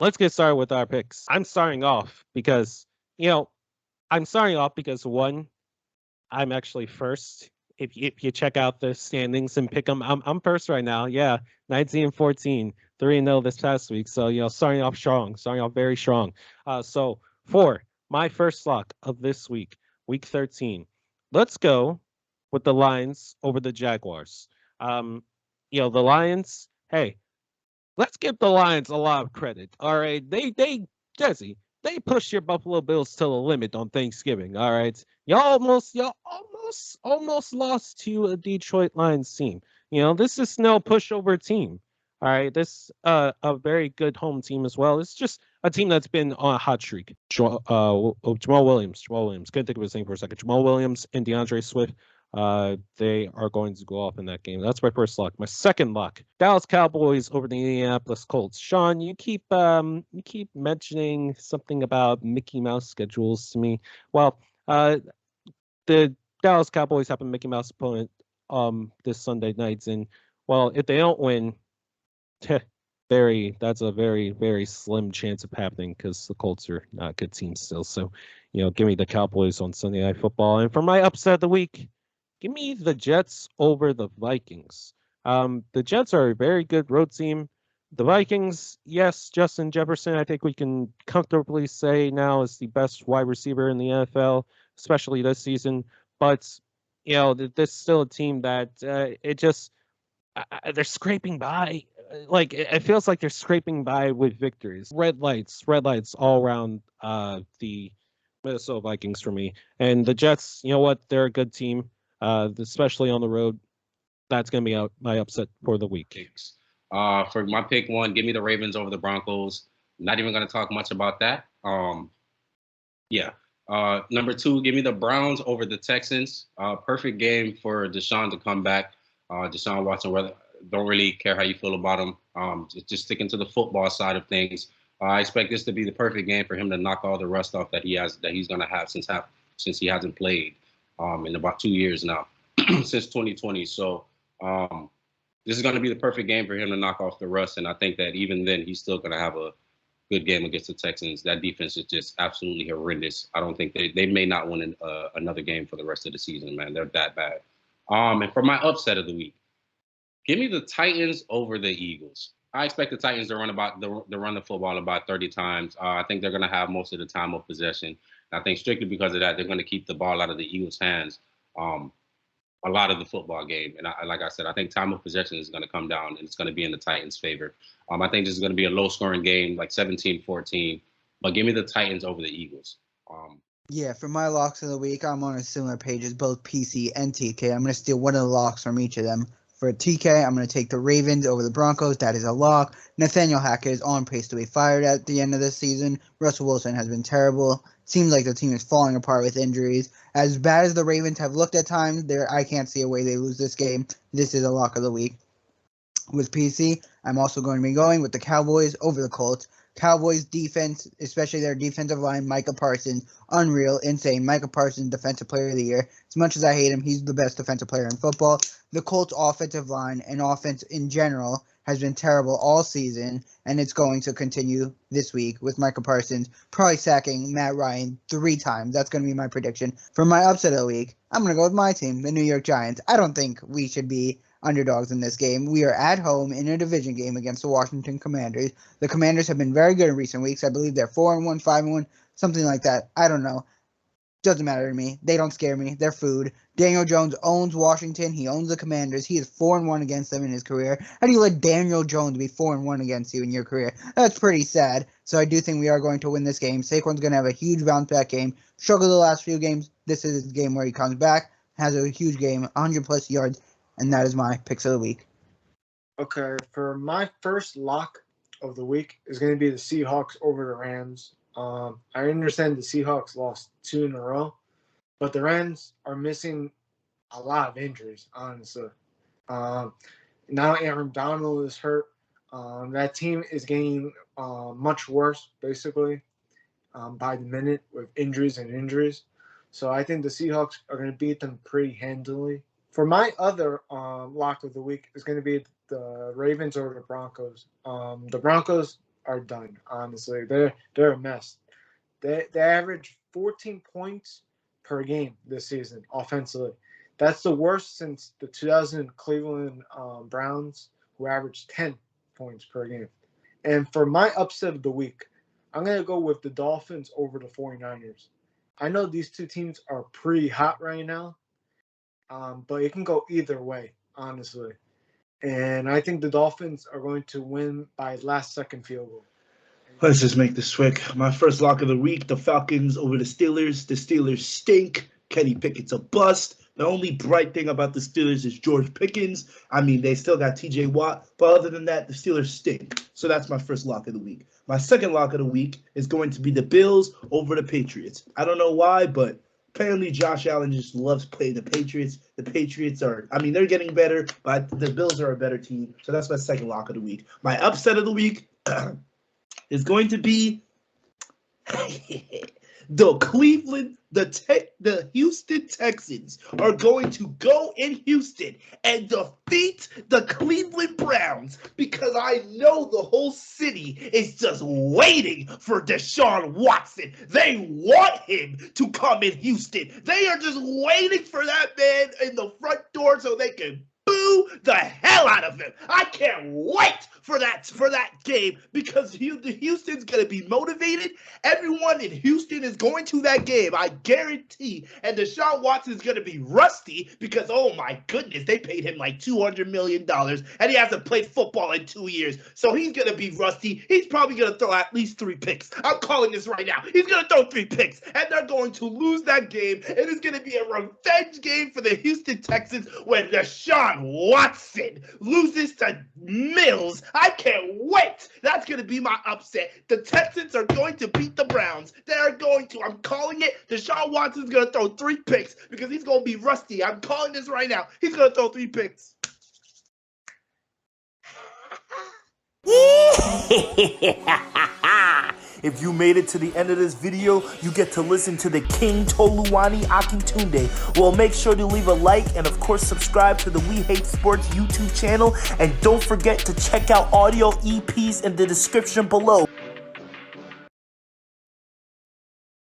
let's get started with our picks. I'm starting off because, one, I'm actually first. If you check out the standings and pick them, I'm first right now. Yeah, 19-14, 3-0 this past week. So starting off strong, starting off very strong. So for my first lock of this week, week 13, let's go with the Lions over the Jaguars. The Lions. Hey, let's give the Lions a lot of credit. All right, Dezzy, they pushed your Buffalo Bills to the limit on Thanksgiving. All right, y'all almost lost to a Detroit Lions team. This is no pushover team. All right, this a very good home team as well. It's just a team that's been on a hot streak. Jamal Williams. Couldn't think of his name for a second. Jamal Williams and DeAndre Swift. They are going to go off in that game. That's my first lock. My second lock: Dallas Cowboys over the Indianapolis Colts. Sean, you keep mentioning something about Mickey Mouse schedules to me. Well, the Dallas Cowboys have a Mickey Mouse opponent this Sunday night, and well, if they don't win, that's a very, very slim chance of happening because the Colts are not a good team still. So, give me the Cowboys on Sunday Night Football. And for my upset of the week, give me the Jets over the Vikings. The Jets are a very good road team. The Vikings, yes, Justin Jefferson, I think we can comfortably say now is the best wide receiver in the NFL, especially this season. But, there's still a team that they're scraping by. Like it feels like they're scraping by with victories. Red lights all around the Minnesota Vikings for me. And the Jets, you know what? They're a good team, especially on the road. That's going to be my upset for the week. For my pick one, give me the Ravens over the Broncos. Not even going to talk much about that. Number two, give me the Browns over the Texans. Perfect game for Deshaun to come back. Deshaun Watson, don't really care how you feel about him. Just sticking to the football side of things. I expect this to be the perfect game for him to knock all the rust off that he's going to have since he hasn't played in about 2 years now, since 2020. So this is going to be the perfect game for him to knock off the rust. And I think that even then, he's still going to have a good game against the Texans. That defense is just absolutely horrendous. I don't think they may not win another game for the rest of the season, man. They're that bad. And for my upset of the week, give me the Titans over the Eagles. I expect the Titans to run the football about 30 times. I think they're going to have most of the time of possession. And I think strictly because of that, they're going to keep the ball out of the Eagles' hands a lot of the football game. And like I said, I think time of possession is going to come down, and it's going to be in the Titans' favor. I think this is going to be a low-scoring game, like 17-14. But give me the Titans over the Eagles. Yeah, for my locks of the week, I'm on a similar page as both PC and TK. I'm going to steal one of the locks from each of them. For TK, I'm going to take the Ravens over the Broncos. That is a lock. Nathaniel Hackett is on pace to be fired at the end of this season. Russell Wilson has been terrible. Seems like the team is falling apart with injuries. As bad as the Ravens have looked at times, I can't see a way they lose this game. This is a lock of the week. With PC, I'm also going to be going with the Cowboys over the Colts. Cowboys defense, especially their defensive line, Micah Parsons, unreal, insane. Micah Parsons, defensive player of the year. As much as I hate him, he's the best defensive player in football. The Colts offensive line and offense in general has been terrible all season, and it's going to continue this week with Micah Parsons probably sacking Matt Ryan 3 times. That's going to be my prediction. For my upset of the week, I'm going to go with my team, the New York Giants. I don't think we should be underdogs in this game. We are at home in a division game against the Washington Commanders. The Commanders have been very good in recent weeks. I believe they're 4-1, 5-1, something like that. I don't know. Doesn't matter to me. They don't scare me. They're food. Daniel Jones owns Washington. He owns the Commanders. He is 4-1 against them in his career. How do you let Daniel Jones be 4-1 against you in your career? That's pretty sad. So I do think we are going to win this game. Saquon's going to have a huge bounce back game. Struggled the last few games. This is the game where he comes back, has a huge game, 100-plus yards, and that is my picks of the week. Okay, for my first lock of the week is going to be the Seahawks over the Rams. I understand the Seahawks lost 2 in a row, but the Rams are missing a lot of injuries, honestly. Now Aaron Donald is hurt. That team is getting much worse, basically, by the minute with injuries. So I think the Seahawks are going to beat them pretty handily. For my other lock of the week is going to be the Ravens over the Broncos. The Broncos are done. Honestly, they're a mess. They average 14 points per game this season offensively. That's the worst since the 2000 Cleveland Browns, who averaged 10 points per game. And for my upset of the week, I'm going to go with the Dolphins over the 49ers. I know these two teams are pretty hot right now, but it can go either way, honestly. And I think the Dolphins are going to win by last-second field goal. Let's just make this quick. My first lock of the week, the Falcons over the Steelers. The Steelers stink. Kenny Pickett's a bust. The only bright thing about the Steelers is George Pickens. I mean, they still got TJ Watt, but other than that, the Steelers stink. So that's my first lock of the week. My second lock of the week is going to be the Bills over the Patriots. I don't know why, but apparently Josh Allen just loves playing the Patriots. The Patriots are, I mean, they're getting better, but the Bills are a better team. So that's my second lock of the week. My upset of the week is going to be the Houston Texans are going to go in Houston and defeat the Cleveland Browns because I know the whole city is just waiting for Deshaun Watson. They want him to come in Houston. They are just waiting for that man in the front door so they can boo the hell out of him. I can't wait for that game because Houston's going to be motivated. Everyone in Houston is going to that game, I guarantee. And Deshaun Watson is going to be rusty because, oh my goodness, they paid him like $200 million and he hasn't played football in 2 years. So he's going to be rusty. He's probably going to throw at least 3 picks. I'm calling this right now. He's going to throw 3 picks and they're going to lose that game. And it's going to be a revenge game for the Houston Texans when Deshaun Watson loses to Mills. I can't wait. That's going to be my upset. The Texans are going to beat the Browns. They're going to. I'm calling it. Deshaun Watson's going to throw 3 picks because he's going to be rusty. I'm calling this right now. He's going to throw 3 picks. If you made it to the end of this video, you get to listen to the King Toluwani Akintunde. Well, make sure to leave a like and, of course, subscribe to the We Hate Sports YouTube channel. And don't forget to check out audio EPs in the description below.